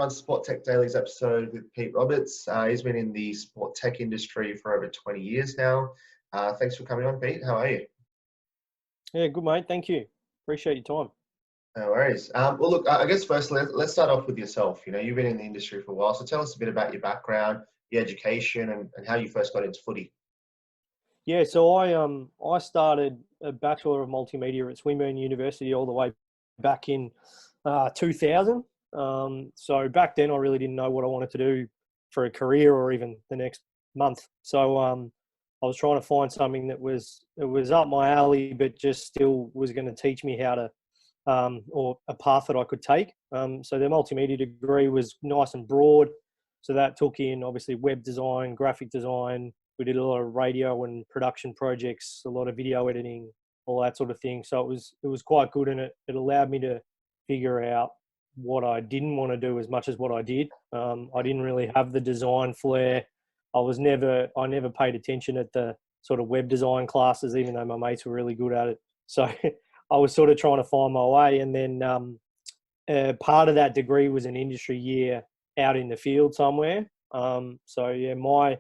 everyone. Sport Tech Daily's episode with Pete Roberts. He's been in the sport tech industry for over 20 years now. Thanks for coming on, Pete. How are you? Yeah, good, mate. Thank you. Appreciate your time. No worries. Well, look, I guess first let's start off with yourself. You know, you've been in the industry for a while, so tell us a bit about your background, your education, and how you first got into footy. Yeah, so I started a Bachelor of Multimedia at Swinburne University all the way back in 2000. So back then I really didn't know what I wanted to do for a career or even the next month. So I was trying to find something that was up my alley, but just still was going to teach me how to or a path that I could take. So the multimedia degree was nice and broad. So that took in obviously web design, graphic design. We did a lot of radio and production projects, a lot of video editing, all that sort of thing. So it was quite good, and it allowed me to figure out what I didn't want to do as much as what I did. I didn't really have the design flair. I never paid attention at the sort of web design classes, even though my mates were really good at it. So I was sort of trying to find my way. And then part of that degree was an industry year out in the field somewhere. So yeah, my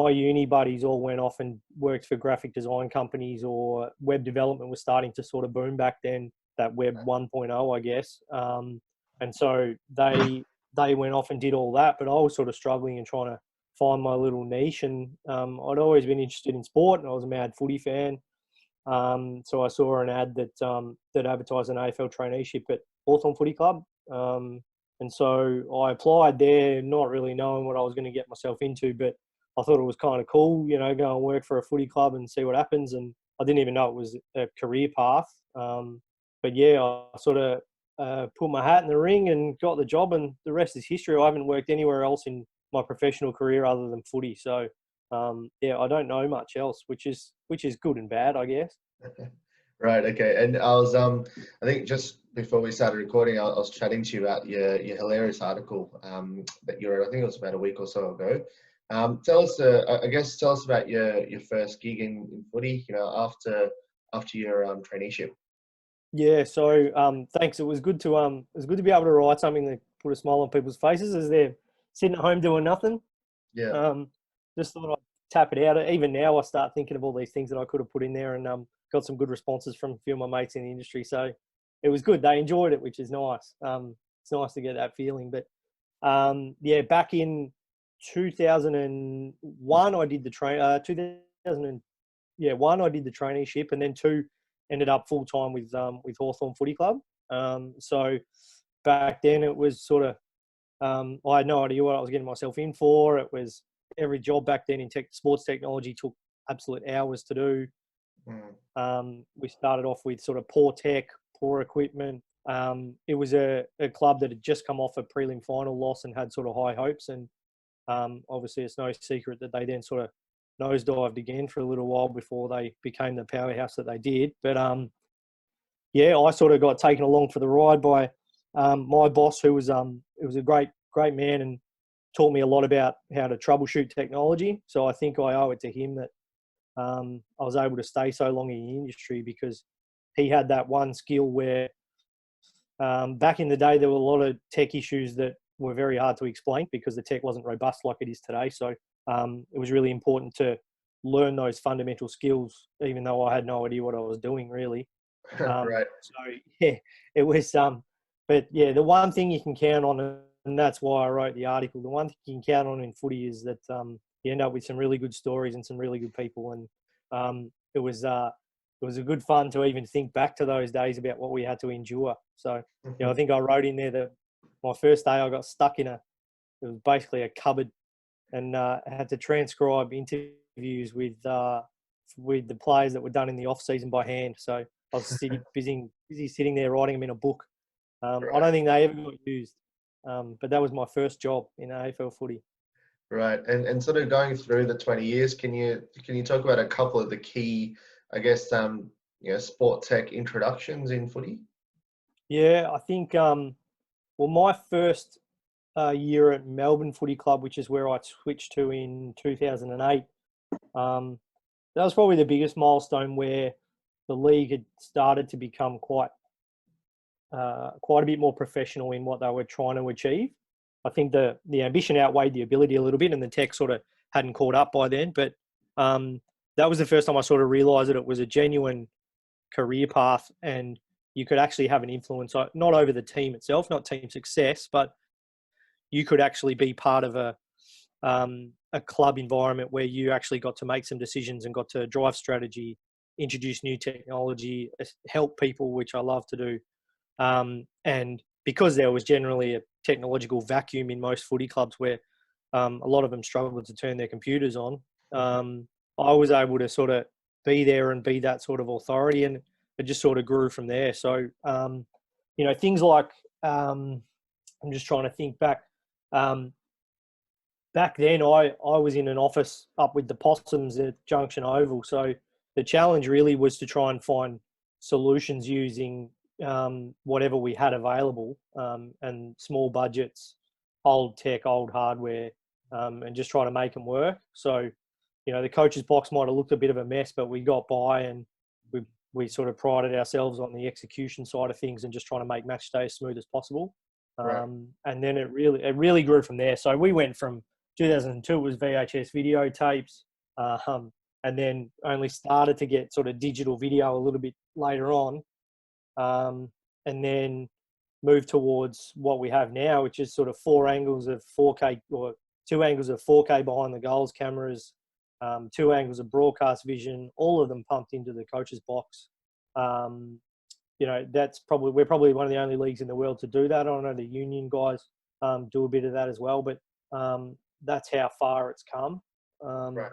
uni buddies all went off and worked for graphic design companies, or web development was starting to sort of boom back then, that web 1.0, I guess. And so they went off and did all that, but I was sort of struggling and trying to find my little niche. And I'd always been interested in sport, and I was a mad footy fan. So I saw an ad that advertised an AFL traineeship at Hawthorn Footy Club. And so I applied there, not really knowing what I was going to get myself into, but I thought it was kind of cool, you know, go and work for a footy club and see what happens. And I didn't even know it was a career path. But yeah, I sort of put my hat in the ring and got the job, and the rest is history. I haven't worked anywhere else in my professional career other than footy. So yeah, I don't know much else, which is good and bad, I guess. Right. Okay. And I was, I think just before we started recording, I was chatting to you about your hilarious article that you wrote. I think it was about a week or so ago. Tell us about your first gig in footy. You know, after your traineeship. Yeah. So thanks. It was good to be able to write something that put a smile on people's faces as they're sitting at home doing nothing. Yeah. Just thought I'd tap it out. Even now, I start thinking of all these things that I could have put in there, and got some good responses from a few of my mates in the industry. So it was good. They enjoyed it, which is nice. It's nice to get that feeling. But yeah, back in 2001, I did the 2001, I did the traineeship, and then 2 ended up full time with Hawthorn Footy Club. So back then it was sort of I had no idea what I was getting myself in for. It was every job back then in sports technology took absolute hours to do. We started off with sort of poor tech, poor equipment. It was a club that had just come off a prelim final loss and had sort of high hopes. And obviously it's no secret that they then sort of nosedived again for a little while before they became the powerhouse that they did. But yeah, I sort of got taken along for the ride by my boss, who was it was a great man and taught me a lot about how to troubleshoot technology. So I think I owe it to him that I was able to stay so long in the industry, because he had that one skill where back in the day there were a lot of tech issues that were very hard to explain because the tech wasn't robust like it is today. So it was really important to learn those fundamental skills, even though I had no idea what I was doing really. Right. So yeah, it was but yeah, the one thing you can count on, and that's why I wrote the article, the one thing you can count on in footy is that you end up with some really good stories and some really good people. And it was a good fun to even think back to those days about what we had to endure. So, you know, I think I wrote in there that my first day I got stuck in it was basically a cupboard, and I had to transcribe interviews with the players that were done in the off season by hand. So I was busy sitting there writing them in a book. Right. I don't think they ever got used, but that was my first job in AFL footy. Right. And sort of going through the 20 years, can you talk about a couple of the key, I guess, sport tech introductions in footy? Yeah, I think, well, my first year at Melbourne Footy Club, which is where I switched to in 2008, that was probably the biggest milestone, where the league had started to become quite a bit more professional in what they were trying to achieve. I think the ambition outweighed the ability a little bit, and the tech sort of hadn't caught up by then. But that was the first time I sort of realised that it was a genuine career path, and you could actually have an influence, not over the team itself, not team success, but you could actually be part of a club environment where you actually got to make some decisions and got to drive strategy, introduce new technology, help people, which I love to do. And because there was generally a technological vacuum in most footy clubs where a lot of them struggled to turn their computers on, I was able to sort of be there and be that sort of authority, and it just sort of grew from there. So, things like, I'm just trying to think back. Back then, I was in an office up with the Possums at Junction Oval. So the challenge really was to try and find solutions using whatever we had available, and small budgets, old tech, old hardware, and just try to make them work. So, the coach's box might have looked a bit of a mess, but we got by, and we sort of prided ourselves on the execution side of things and just trying to make match day as smooth as possible. Right. And then it really grew from there. So we went from 2002, it was VHS videotapes, and then only started to get sort of digital video a little bit later on, and then moved towards what we have now, which is sort of 4 angles of 4K, or 2 angles of 4K behind the goals cameras, 2 angles of broadcast vision, all of them pumped into the coach's box. We're probably one of the only leagues in the world to do that. I know the union guys do a bit of that as well, but that's how far it's come. Right.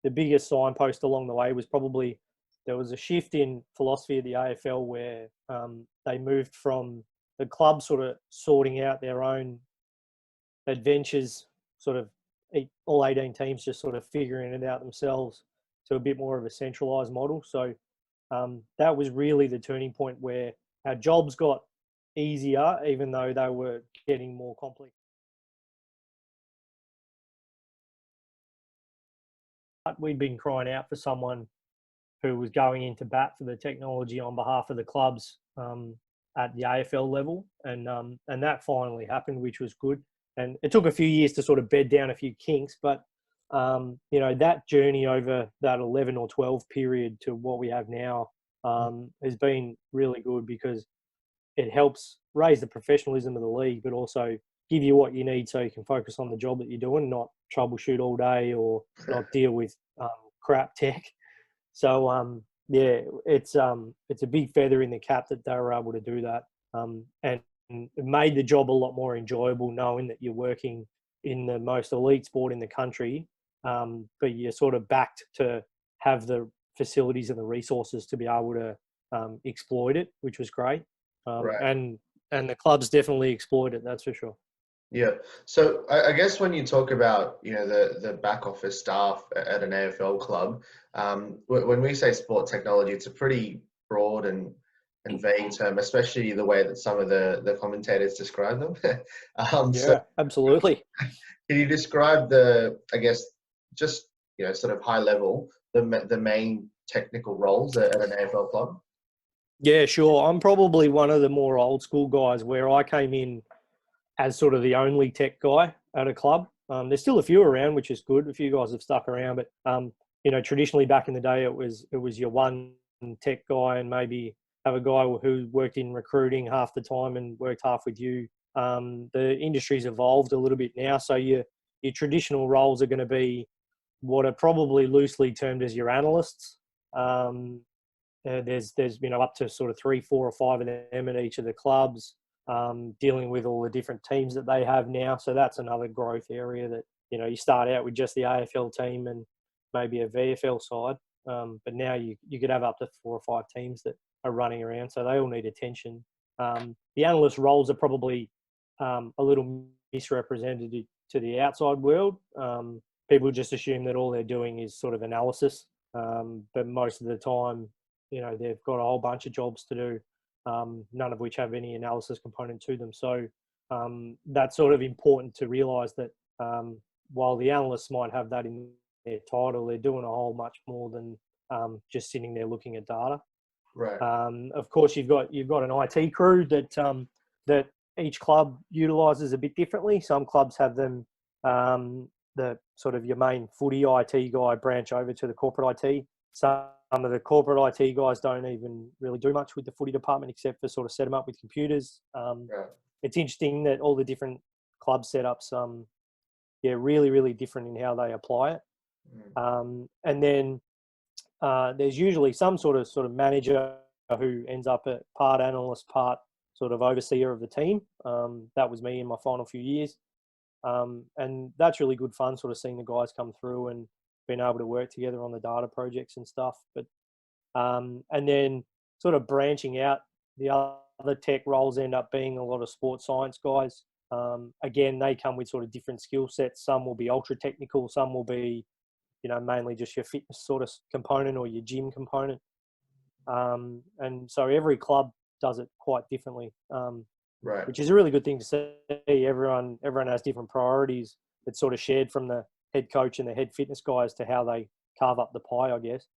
The biggest signpost along the way was probably there was a shift in philosophy of the AFL where they moved from the club sort of sorting out their own adventures, sort of all 18 teams just sort of figuring it out themselves, to a bit more of a centralised model. So that was really the turning point where our jobs got easier, even though they were getting more complex. But we'd been crying out for someone who was going into bat for the technology on behalf of the clubs at the AFL level, and that finally happened, which was good. And it took a few years to sort of bed down a few kinks, but that journey over that 11 or 12 period to what we have now has been really good, because it helps raise the professionalism of the league, but also give you what you need so you can focus on the job that you're doing, not troubleshoot all day or not deal with crap tech. So it's a big feather in the cap that they were able to do that, and it made the job a lot more enjoyable, knowing that you're working in the most elite sport in the country, but you're sort of backed to have the facilities and the resources to be able to exploit it, which was great. Right. And the clubs definitely exploit it, that's for sure. Yeah. So I guess when you talk about, the back office staff at an AFL club, when we say sport technology, it's a pretty broad and vague term, especially the way that some of the commentators describe them. So Absolutely. can you describe just, sort of high level, the main technical roles at an AFL club? Yeah, sure. I'm probably one of the more old school guys, where I came in as sort of the only tech guy at a club. There's still a few around, which is good. A few guys have stuck around, but traditionally back in the day, it was your one tech guy, and maybe have a guy who worked in recruiting half the time and worked half with you. The industry's evolved a little bit now, so your traditional roles are going to be what are probably loosely termed as your analysts. There's up to sort of 3, 4, or 5 of them at each of the clubs, dealing with all the different teams that they have now. So that's another growth area that, you start out with just the AFL team and maybe a VFL side. But now you could have up to 4 or 5 teams that are running around. So they all need attention. The analyst roles are probably a little misrepresented to the outside world. People just assume that all they're doing is sort of analysis. But most of the time, they've got a whole bunch of jobs to do, none of which have any analysis component to them. So that's sort of important to realise that while the analysts might have that in their title, they're doing a whole much more than just sitting there looking at data. Right. Of course, you've got an IT crew that each club utilises a bit differently. Some clubs have them, the sort of your main footy IT guy branch over to the corporate IT. Some of the corporate IT guys don't even really do much with the footy department except for sort of set them up with computers. Right. It's interesting that all the different club setups, really, really different in how they apply it. And then there's usually some sort of manager who ends up at part analyst, part sort of overseer of the team. That was me in my final few years. And that's really good fun, sort of seeing the guys come through and being able to work together on the data projects and stuff. But and then sort of branching out, the other tech roles end up being a lot of sports science guys. Again, they come with sort of different skill sets. Some will be ultra technical, some will be, mainly just your fitness sort of component or your gym component. And so every club does it quite differently, Right. which is a really good thing to see. Everyone has different priorities. It's sort of shared from the head coach and the head fitness guy as to how they carve up the pie, I guess.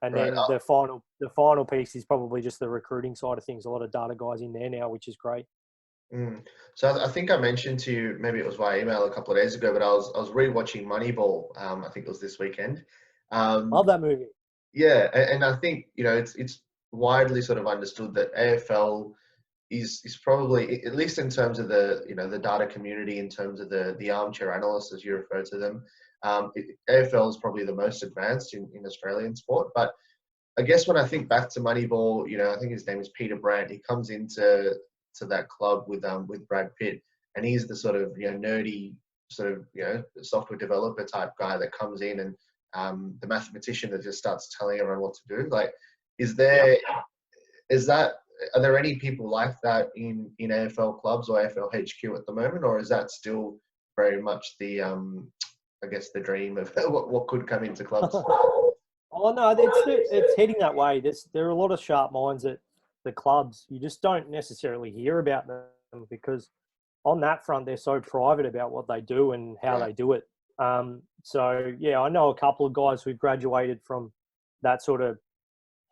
And Right. then the final piece is probably just the recruiting side of things. A lot of data guys in there now, which is great. So I think I mentioned to you, maybe it was via email a couple of days ago, but I was rewatching Moneyball. I think it was this weekend. Love that movie. Yeah, and I think it's widely sort of understood that AFL is probably, at least in terms of the the data community, in terms of the armchair analysts as you refer to them, AFL is probably the most advanced in Australian sport. But I guess when I think back to Moneyball, I think his name is Peter Brandt. He comes into that club with Brad Pitt, and he's the sort of nerdy sort of software developer type guy that comes in, and the mathematician that just starts telling everyone what to do. Like, are there any people like that in AFL clubs or AFL HQ at the moment, or is that still very much the I guess the dream of what could come into clubs? Oh no, it's heading that way. There are a lot of sharp minds at the clubs. You just don't necessarily hear about them because on that front they're so private about what they do and how they do it. So yeah, I know a couple of guys who graduated from that sort of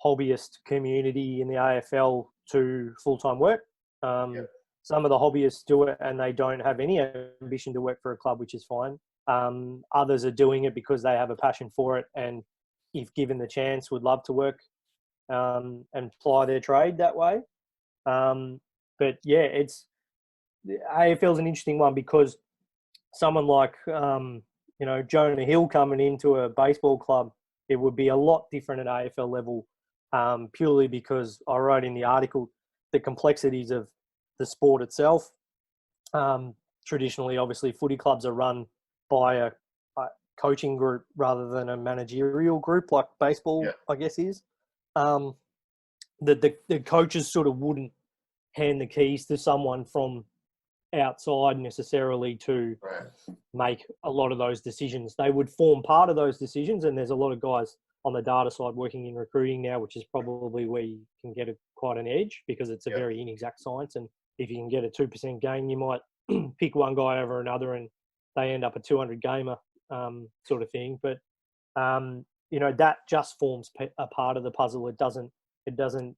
hobbyist community in the AFL to full-time work. Some of the hobbyists do it and they don't have any ambition to work for a club, which is fine. Others are doing it because they have a passion for it and if given the chance would love to work and ply their trade that way. But yeah, AFL is an interesting one because someone like Jonah Hill coming into a baseball club, it would be a lot different at AFL level, purely because I wrote in the article the complexities of the sport itself. Traditionally, obviously, footy clubs are run by a coaching group rather than a managerial group like baseball, I guess, is. The coaches sort of wouldn't hand the keys to someone from outside necessarily to make a lot of those decisions. They would form part of those decisions, and there's a lot of guys on the data side working in recruiting now, which is probably where you can get quite an edge because it's a very inexact science. And if you can get a 2% gain, you might pick one guy over another and they end up a 200 gamer sort of thing. But, that just forms a part of the puzzle. It doesn't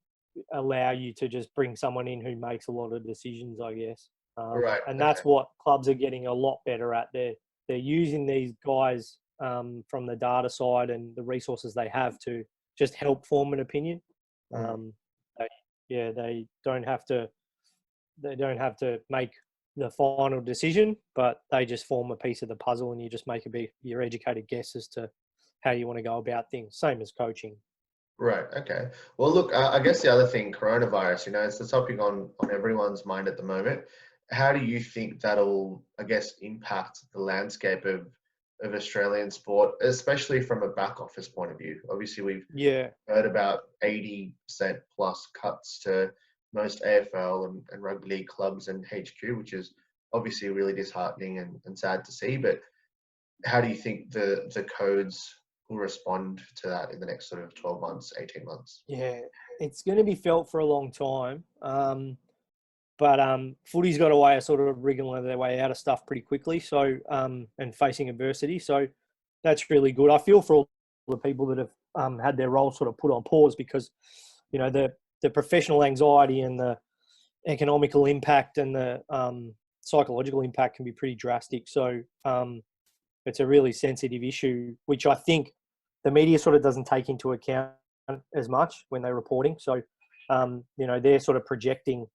allow you to just bring someone in who makes a lot of decisions, I guess. And that's what clubs are getting a lot better at. They're using these guys from the data side and the resources they have to just help form an opinion. They don't have to make the final decision, but they just form a piece of the puzzle, and you just make your educated guess as to how you want to go about things. Same as coaching. Right. Okay. Well, look, I guess the other thing, coronavirus, it's the topic on everyone's mind at the moment. How do you think that'll, I guess, impact the landscape of Australian sport, especially from a back office point of view? Obviously, we've heard about 80% plus cuts to most AFL and rugby league clubs and HQ, which is obviously really disheartening and sad to see. But how do you think the codes will respond to that in the next sort of 12 months, 18 months? Yeah, it's going to be felt for a long time. But footy's got a way of sort of wriggling their way out of stuff pretty quickly. So, and facing adversity. So that's really good. I feel for all the people that have had their roles sort of put on pause because, the professional anxiety and the economical impact and the psychological impact can be pretty drastic. So it's a really sensitive issue, which I think the media sort of doesn't take into account as much when they're reporting. So, they're sort of projecting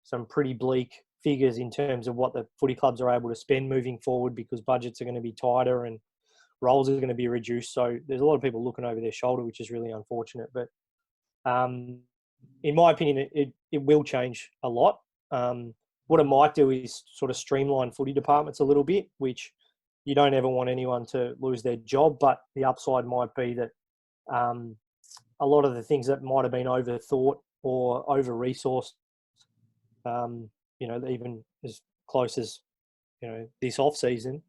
some pretty bleak figures in terms of what the footy clubs are able to spend moving forward, because budgets are going to be tighter and roles are going to be reduced. So there's a lot of people looking over their shoulder, which is really unfortunate. But in my opinion, it will change a lot. What it might do is sort of streamline footy departments a little bit, which you don't ever want anyone to lose their job. But the upside might be that a lot of the things that might have been overthought or over-resourced, even as close as, this off-season,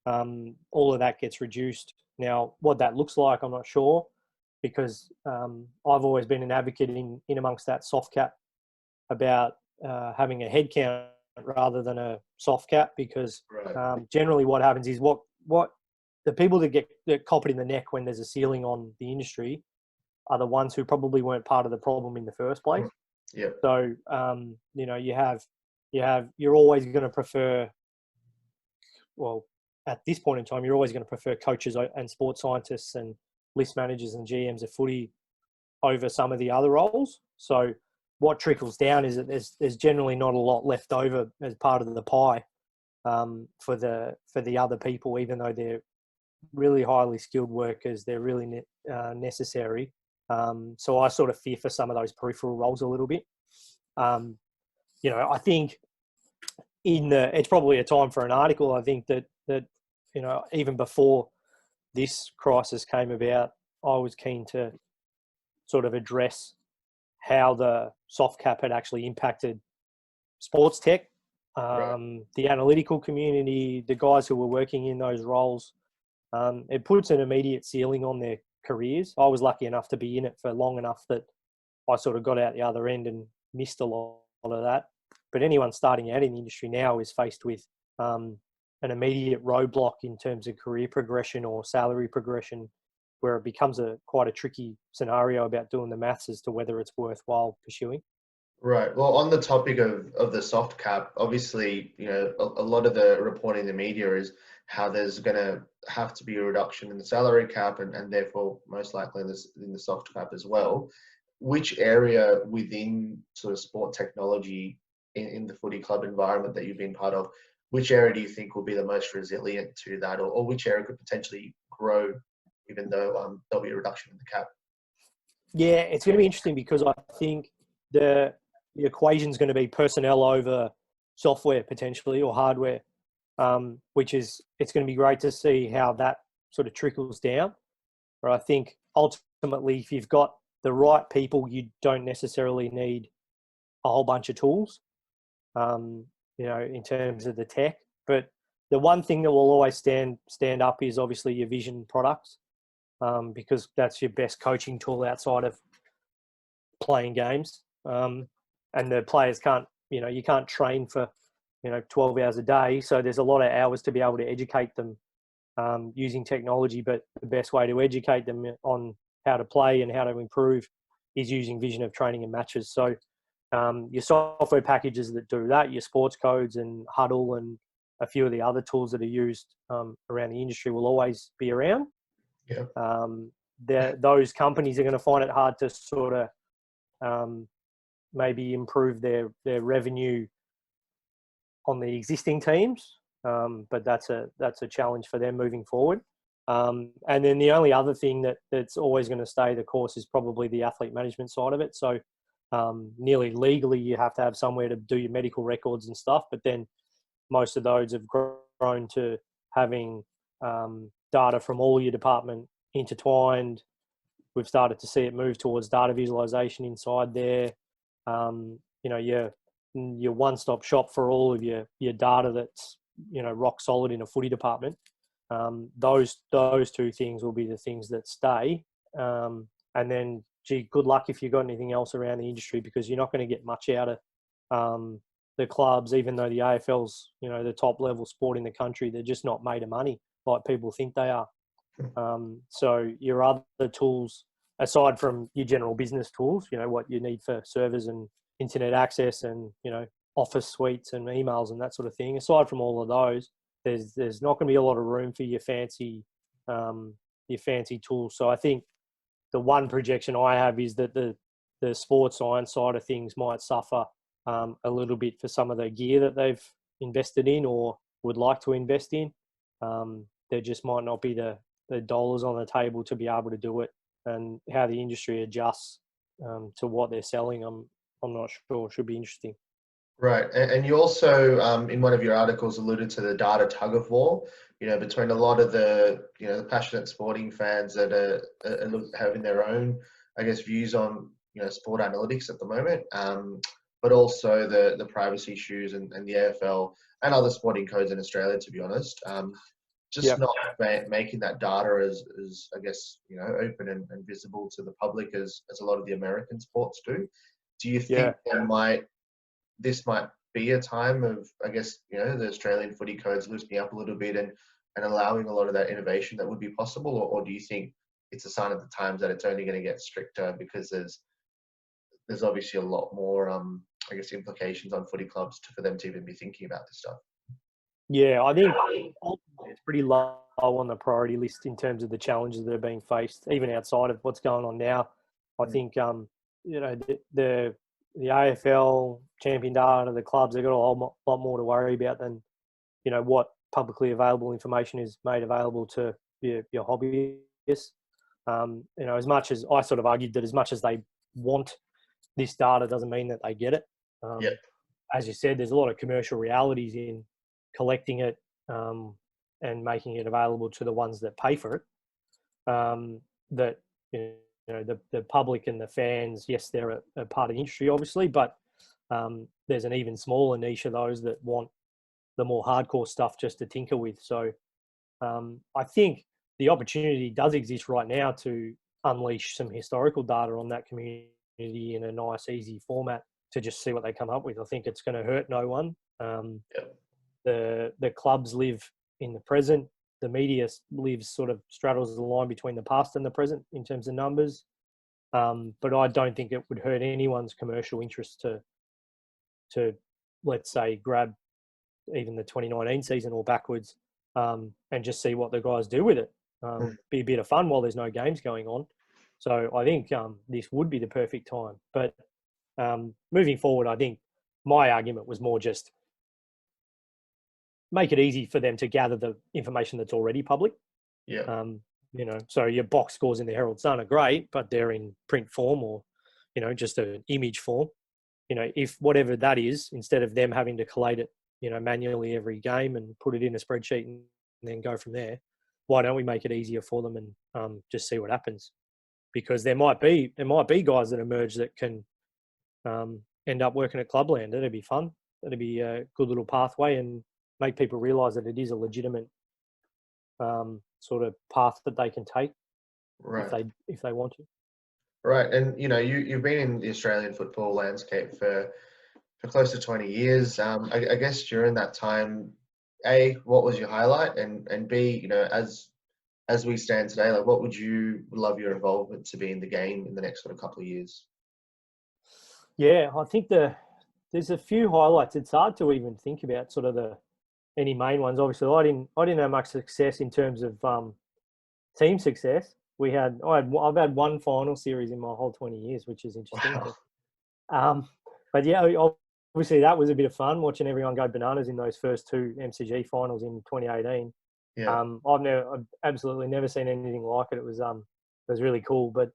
all of that gets reduced. Now, what that looks like, I'm not sure, because I've always been an advocate in amongst that soft cap about having a head count rather than a soft cap, because generally what happens is what the people that get coppered in the neck when there's a ceiling on the industry are the ones who probably weren't part of the problem in the first place. Yeah. So you're always going to prefer, well, at this point in time, you're always going to prefer coaches and sports scientists and list managers and GMs of footy over some of the other roles. So what trickles down is that there's generally not a lot left over as part of the pie for the other people, even though they're really highly skilled workers, they're really necessary. So I sort of fear for some of those peripheral roles a little bit. I think it's probably a time for an article. I think that even before this crisis came about, I was keen to sort of address how the soft cap had actually impacted sports tech, the analytical community, the guys who were working in those roles. It puts an immediate ceiling on their careers. I was lucky enough to be in it for long enough that I sort of got out the other end and missed a lot of that. But anyone starting out in the industry now is faced with an immediate roadblock in terms of career progression or salary progression, where it becomes quite a tricky scenario about doing the maths as to whether it's worthwhile pursuing. Right. Well, on the topic of the soft cap, obviously, a lot of the reporting in the media is how there's going to have to be a reduction in the salary cap and therefore most likely in the soft cap as well. Which area within sort of sport technology in the footy club environment that you've been part of, which area do you think will be the most resilient to that, or which area could potentially grow even though there'll be a reduction in the cap? Yeah, it's going to be interesting because I think the equation is going to be personnel over software potentially, or hardware, which is, it's going to be great to see how that sort of trickles down. But I think ultimately, if you've got the right people, you don't necessarily need a whole bunch of tools, in terms of the tech. But the one thing that will always stand up is obviously your vision products, because that's your best coaching tool outside of playing games. And the players can't, you can't train for, 12 hours a day. So there's a lot of hours to be able to educate them using technology. But the best way to educate them on how to play and how to improve is using vision of training and matches. So your software packages that do that, your sports codes and Huddle and a few of the other tools that are used around the industry will always be around. Yeah. Those companies are going to find it hard to sort of maybe improve their revenue on the existing teams, but that's a challenge for them moving forward. And then the only other thing that's always going to stay the course is probably the athlete management side of it. So nearly legally, you have to have somewhere to do your medical records and stuff, but then most of those have grown to having data from all your department intertwined. We've started to see it move towards data visualization inside there. Your one-stop shop for all of your data that's rock solid in a footy department. Those two things will be the things that stay. And then, gee, good luck if you've got anything else around the industry, because you're not going to get much out of the clubs, even though the AFL's the top level sport in the country. They're just not made of money like people think they are. So your other tools, aside from your general business tools, what you need for servers and internet access and, office suites and emails and that sort of thing. Aside from all of those, there's not going to be a lot of room for your fancy tools. So I think the one projection I have is that the sports science side of things might suffer a little bit for some of the gear that they've invested in or would like to invest in. There just might not be the dollars on the table to be able to do it, and how the industry adjusts to what they're selling. I'm not sure. It should be interesting. Right, and you also, in one of your articles, alluded to the data tug of war. Between a lot of the passionate sporting fans that are having their own, I guess, views on sport analytics at the moment, but also the privacy issues and the AFL and other sporting codes in Australia, to be honest. Just not making that data as I guess open and visible to the public as a lot of the American sports do. Do you think this might be a time of, I guess, the Australian footy codes loosening up a little bit and allowing a lot of that innovation that would be possible? Or do you think it's a sign of the times that it's only going to get stricter because there's obviously a lot more, I guess, implications on footy clubs for them to even be thinking about this stuff? Yeah, I think it's pretty low on the priority list in terms of the challenges that are being faced, even outside of what's going on now. I think, the AFL, champion data, the clubs, they've got a lot more to worry about than, what publicly available information is made available to your hobbyists. As much as I sort of argued that as much as they want this data doesn't mean that they get it. As you said, there's a lot of commercial realities in collecting it and making it available to the ones that pay for it. That the public and the fans, yes, they're a part of the industry, obviously, but there's an even smaller niche of those that want the more hardcore stuff just to tinker with. So I think the opportunity does exist right now to unleash some historical data on that community in a nice, easy format to just see what they come up with. I think it's going to hurt no one. The clubs live in the present. The media straddles the line between the past and the present in terms of numbers. But I don't think it would hurt anyone's commercial interest to let's say, grab even the 2019 season or backwards and just see what the guys do with it. Be a bit of fun while there's no games going on. So I think this would be the perfect time. But moving forward, I think my argument was more just make it easy for them to gather the information that's already public. So your box scores in the Herald Sun are great, but they're in print form or, just an image form. If whatever that is, instead of them having to collate it, manually every game and put it in a spreadsheet and then go from there, why don't we make it easier for them and just see what happens? Because there might be guys that emerge that can end up working at Clubland. That'd be fun. That'd be a good little pathway and make people realise that it is a legitimate sort of path that they can take if they want to. Right, and you've been in the Australian football landscape for close to 20 years. I guess during that time, A, what was your highlight, and B, as we stand today, like what would you love your involvement to be in the game in the next sort of couple of years? Yeah, I think there's a few highlights. It's hard to even think about sort of any main ones. Obviously, I didn't have much success in terms of team success. I've had one final series in my whole 20 years, which is interesting. Wow. But yeah, obviously that was a bit of fun watching everyone go bananas in those first two MCG finals in 2018. Yeah. I've absolutely never seen anything like it. It was really cool. But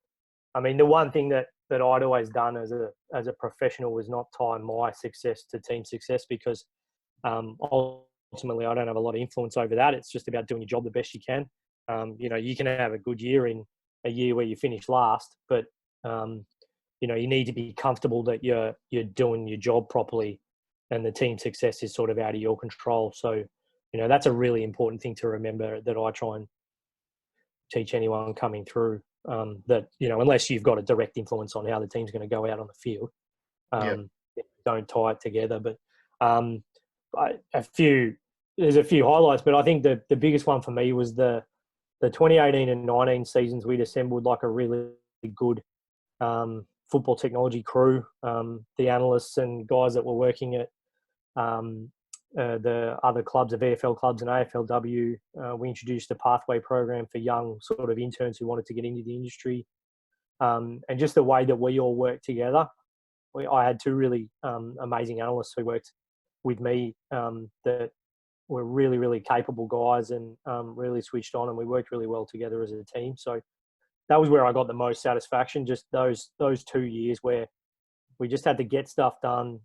I mean, the one thing that I'd always done as a professional was not tie my success to team success, because ultimately I don't have a lot of influence over that. It's just about doing your job the best you can. You can have a good year in a year where you finish last, but you need to be comfortable that you're doing your job properly, and the team success is sort of out of your control. So, that's a really important thing to remember that I try and teach anyone coming through. That unless you've got a direct influence on how the team's going to go out on the field, don't tie it together. But there's a few highlights, but I think the biggest one for me was the 2018 and 19 seasons. We'd assembled like a really good football technology crew, the analysts and guys that were working at the other clubs, the VFL clubs and AFLW. We introduced a pathway program for young sort of interns who wanted to get into the industry. And just the way that we all worked together. I had two really amazing analysts who worked with me that were really, really capable guys and really switched on, and we worked really well together as a team. So that was where I got the most satisfaction, just those 2 years where we just had to get stuff done,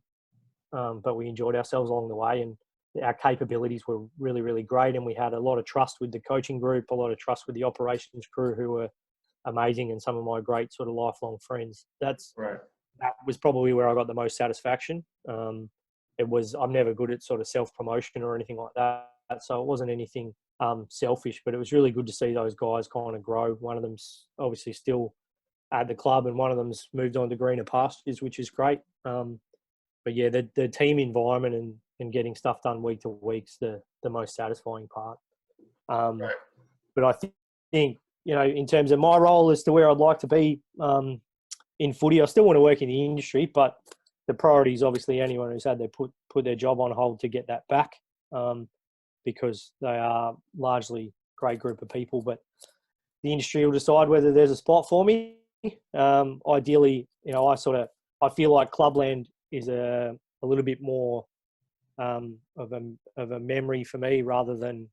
but we enjoyed ourselves along the way, and our capabilities were really, really great. And we had a lot of trust with the coaching group, a lot of trust with the operations crew who were amazing, and some of my great sort of lifelong friends. That was probably where I got the most satisfaction. I'm never good at sort of self-promotion or anything like that. So it wasn't anything selfish, but it was really good to see those guys kind of grow. One of them's obviously still at the club, and one of them's moved on to greener pastures, which is great. But yeah, the team environment and getting stuff done week to week's the most satisfying part. But I think, you know, in terms of my role as to where I'd like to be in footy, I still want to work in the industry, but the priority is obviously anyone who's had to put their job on hold to get that back, because they are largely a great group of people. But the industry will decide whether there's a spot for me. Ideally, you know, I feel like Clubland is a little bit more of a memory for me rather than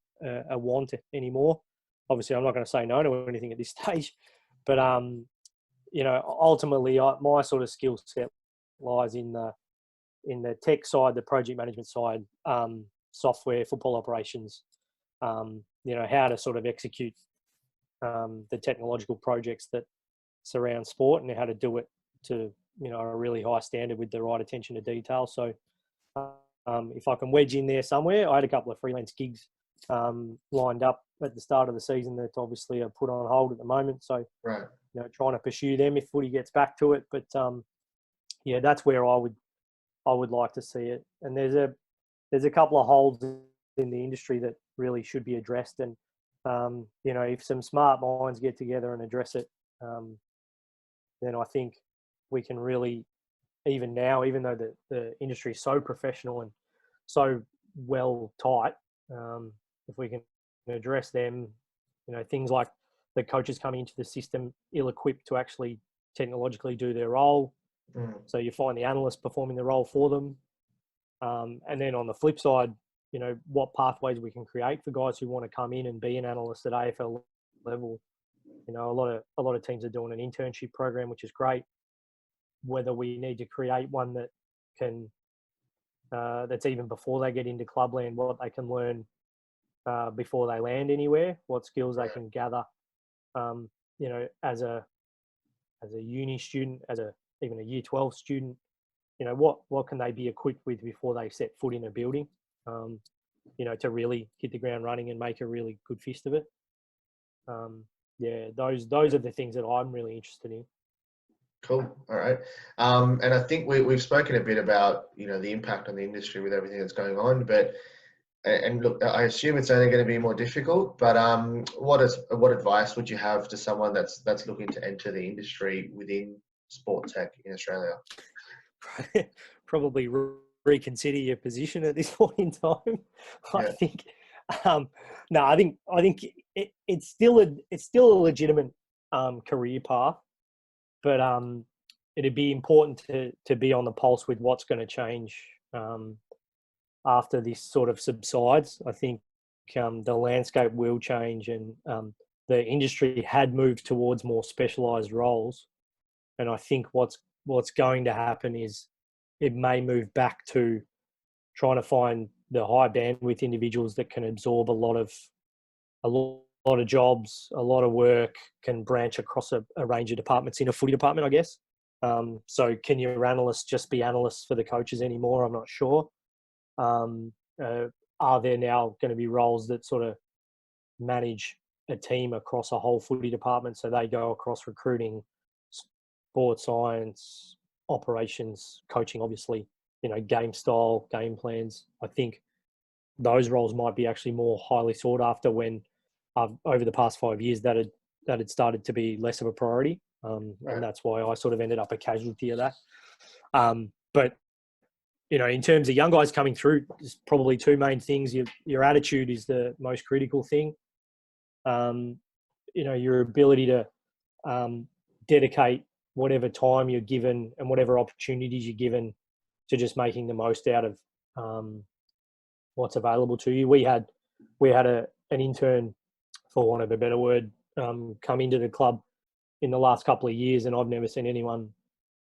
a want anymore. Obviously, I'm not going to say no to anything at this stage, but you know, ultimately, my sort of skill set lies in the tech side, the project management side, software, football operations. You know, how to sort of execute the technological projects that surround sport, and how to do it to, you know, a really high standard with the right attention to detail. So if I can wedge in there somewhere, I had a couple of freelance gigs lined up at the start of the season that obviously are put on hold at the moment. So, you know, trying to pursue them if footy gets back to it. But yeah, that's where I would like to see it. And there's a couple of holes in the industry that really should be addressed. And you know, if some smart minds get together and address it, then I think we can really, even now, even though the industry is so professional and so well tight, if we can address them, you know, things like the coaches coming into the system ill-equipped to actually technologically do their role. So you find the analysts performing the role for them. And then on the flip side, you know, what pathways we can create for guys who want to come in and be an analyst at AFL level. You know, a lot of teams are doing an internship program, which is great. Whether we need to create one that can, that's even before they get into Clubland, what they can learn before they land anywhere, what skills they can gather, you know, as a uni student, even a year 12 student, you know, what can they be equipped with before they set foot in a building, you know, to really hit the ground running and make a really good fist of it. Yeah, those are the things that I'm really interested in. Cool. All right. And I think we've spoken a bit about, you know, the impact on the industry with everything that's going on, but, and look, I assume it's only going to be more difficult, but what advice would you have to someone that's looking to enter the industry within sport tech in Australia? Probably reconsider your position at this point in time. I think, no, I think it's still a legitimate career path, but it'd be important to be on the pulse with what's going to change after this sort of subsides. I think the landscape will change, and the industry had moved towards more specialised roles, and I think what's going to happen is it may move back to trying to find the high bandwidth individuals that can absorb a lot of jobs, a lot of work, can branch across a range of departments in a footy department, I guess. So can your analysts just be analysts for the coaches anymore? I'm not sure. Are there now going to be roles that sort of manage a team across a whole footy department? So they go across recruiting, sports science, operations, coaching, obviously, you know, game style, game plans. I think those roles might be actually more highly sought after when over the past 5 years that had started to be less of a priority. and that's why I sort of ended up a casualty of that. But in terms of young guys coming through, there's probably two main things. Your attitude is the most critical thing. Your ability to dedicate whatever time you're given and whatever opportunities you're given to just making the most out of what's available to you. We had an intern, for want of a better word, come into the club in the last couple of years, and I've never seen anyone,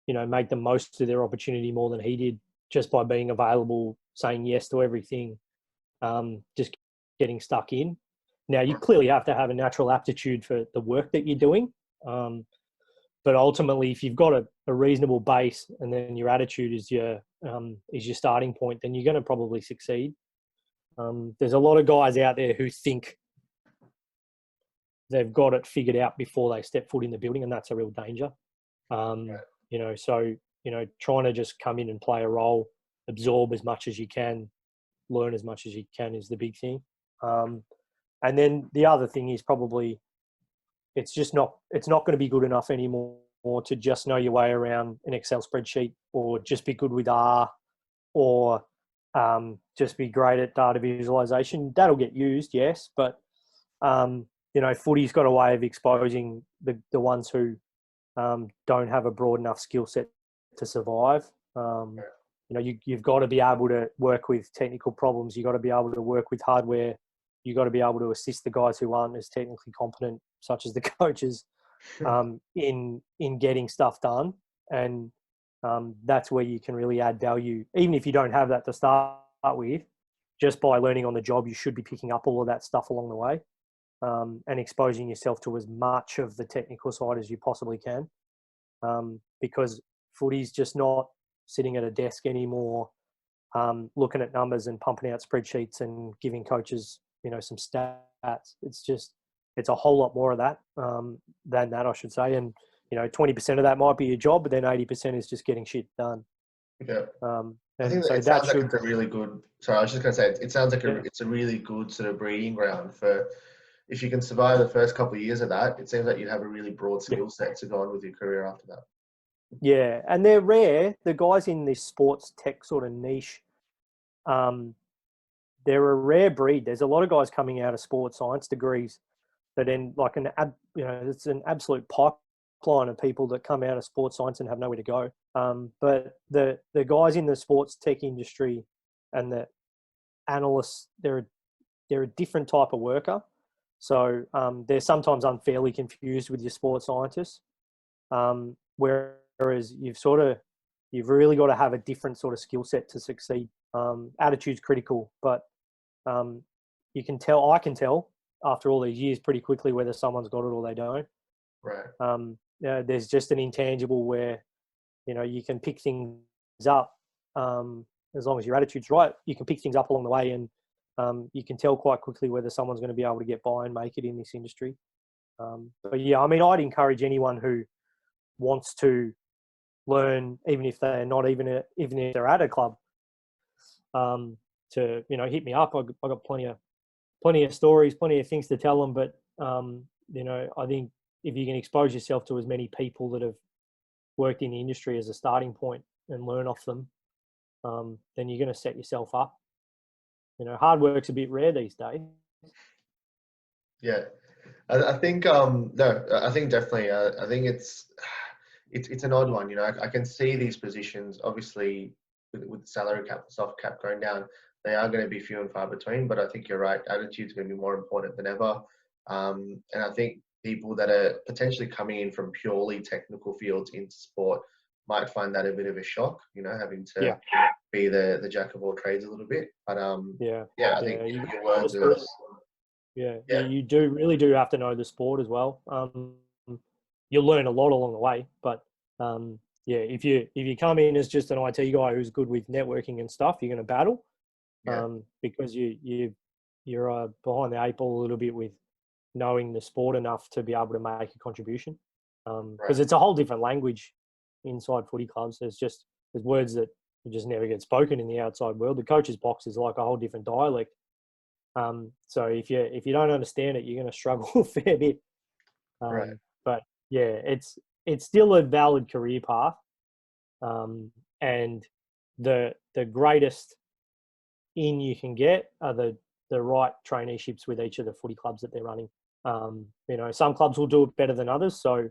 make the most of their opportunity more than he did, just by being available, saying yes to everything, just getting stuck in. Now, you clearly have to have a natural aptitude for the work that you're doing. But ultimately, if you've got a reasonable base and then your attitude is your starting point, then you're going to probably succeed. There's a lot of guys out there who think they've got it figured out before they step foot in the building, and that's a real danger. Trying to just come in and play a role, absorb as much as you can, learn as much as you can is the big thing. And then the other thing is probably it's not going to be good enough anymore to just know your way around an Excel spreadsheet, or just be good with R, or just be great at data visualization. That'll get used, yes, but footy's got a way of exposing the ones who don't have a broad enough skill set to survive. You've got to be able to work with technical problems. You've got to be able to work with hardware. You've got to be able to assist the guys who aren't as technically competent, such as the coaches, in getting stuff done. And that's where you can really add value. Even if you don't have that to start with, just by learning on the job, you should be picking up all of that stuff along the way, and exposing yourself to as much of the technical side as you possibly can. Because footy's just not sitting at a desk anymore, looking at numbers and pumping out spreadsheets and giving coaches, some stats. It's a whole lot more of that than that, I should say. And 20% of that might be your job, but then 80% is just getting shit done. Yeah. I think so it sounds like it's a really good. Sorry, I was just going to say it sounds like it's a really good sort of breeding ground for. If you can survive the first couple of years of that, it seems like you'd have a really broad skill set to go on with your career after that. Yeah, and they're rare. The guys in this sports tech sort of niche, they're a rare breed. There's a lot of guys coming out of sports science degrees that end like it's an absolute pipeline of people that come out of sports science and have nowhere to go. But the guys in the sports tech industry and the analysts, they're a different type of worker. So they're sometimes unfairly confused with your sports scientists. Whereas you've really got to have a different sort of skill set to succeed. Attitude's critical, but I can tell after all these years pretty quickly whether someone's got it or they don't. Right. There's just an intangible where, you can pick things up as long as your attitude's right. You can pick things up along the way, and you can tell quite quickly whether someone's going to be able to get by and make it in this industry. But yeah, I mean, I'd encourage anyone who wants to learn, even if they're not even if they're at a club, to hit me up. I got plenty of stories, plenty of things to tell them. But I think if you can expose yourself to as many people that have worked in the industry as a starting point and learn off them, then you're going to set yourself up. Hard work's a bit rare these days. Yeah, I think no, I think definitely. I think it's an odd one. I can see these positions obviously with the salary cap, the soft cap going down. They are going to be few and far between. But I think you're right. Attitude's going to be more important than ever. And I think people that are potentially coming in from purely technical fields into sport might find that a bit of a shock. Having to be the jack of all trades a little bit. But I think your words are. Yeah, you really do have to know the sport as well. You'll learn a lot along the way, but if you come in as just an IT guy who's good with networking and stuff, you're going to battle, because you're behind the eight ball a little bit with knowing the sport enough to be able to make a contribution. Because it's a whole different language inside footy clubs. There's words that just never get spoken in the outside world. The coach's box is like a whole different dialect. So if you don't understand it, you're going to struggle a fair bit. But yeah, it's still a valid career path, and the greatest in you can get are the right traineeships with each of the footy clubs that they're running. Some clubs will do it better than others, so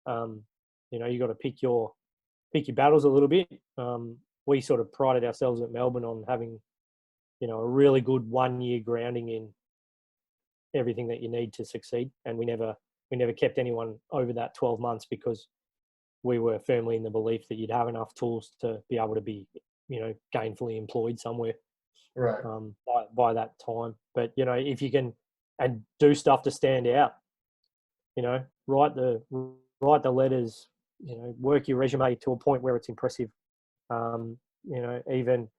you got to pick your battles a little bit. We sort of prided ourselves at Melbourne on having a really good 1 year grounding in everything that you need to succeed, and we never kept anyone over that 12 months because we were firmly in the belief that you'd have enough tools to be able to be gainfully employed somewhere Right. by that time. But if you can and do stuff to stand out, write the letters, work your resume to a point where it's impressive. Even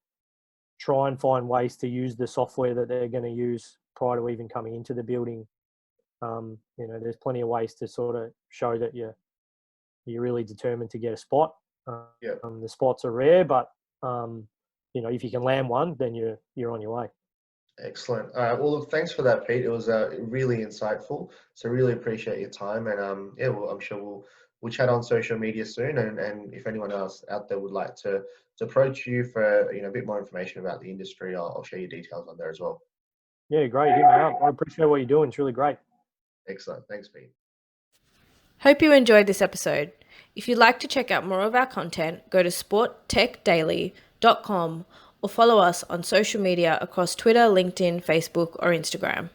try and find ways to use the software that they're going to use prior to even coming into the building. There's plenty of ways to sort of show that you're really determined to get a spot. The spots are rare, but if you can land one, then you're on your way. Excellent. All right. Well, thanks for that, Pete. It was really insightful. So really appreciate your time. And I'm sure we'll chat on social media soon. And if anyone else out there would like to approach you for a bit more information about the industry, I'll share your details on there as well. Yeah, great. Hit me up. I appreciate what you're doing. It's really great. Excellent. Thanks, Pete. Hope you enjoyed this episode. If you'd like to check out more of our content, go to sporttechdaily.com or follow us on social media across Twitter, LinkedIn, Facebook, or Instagram.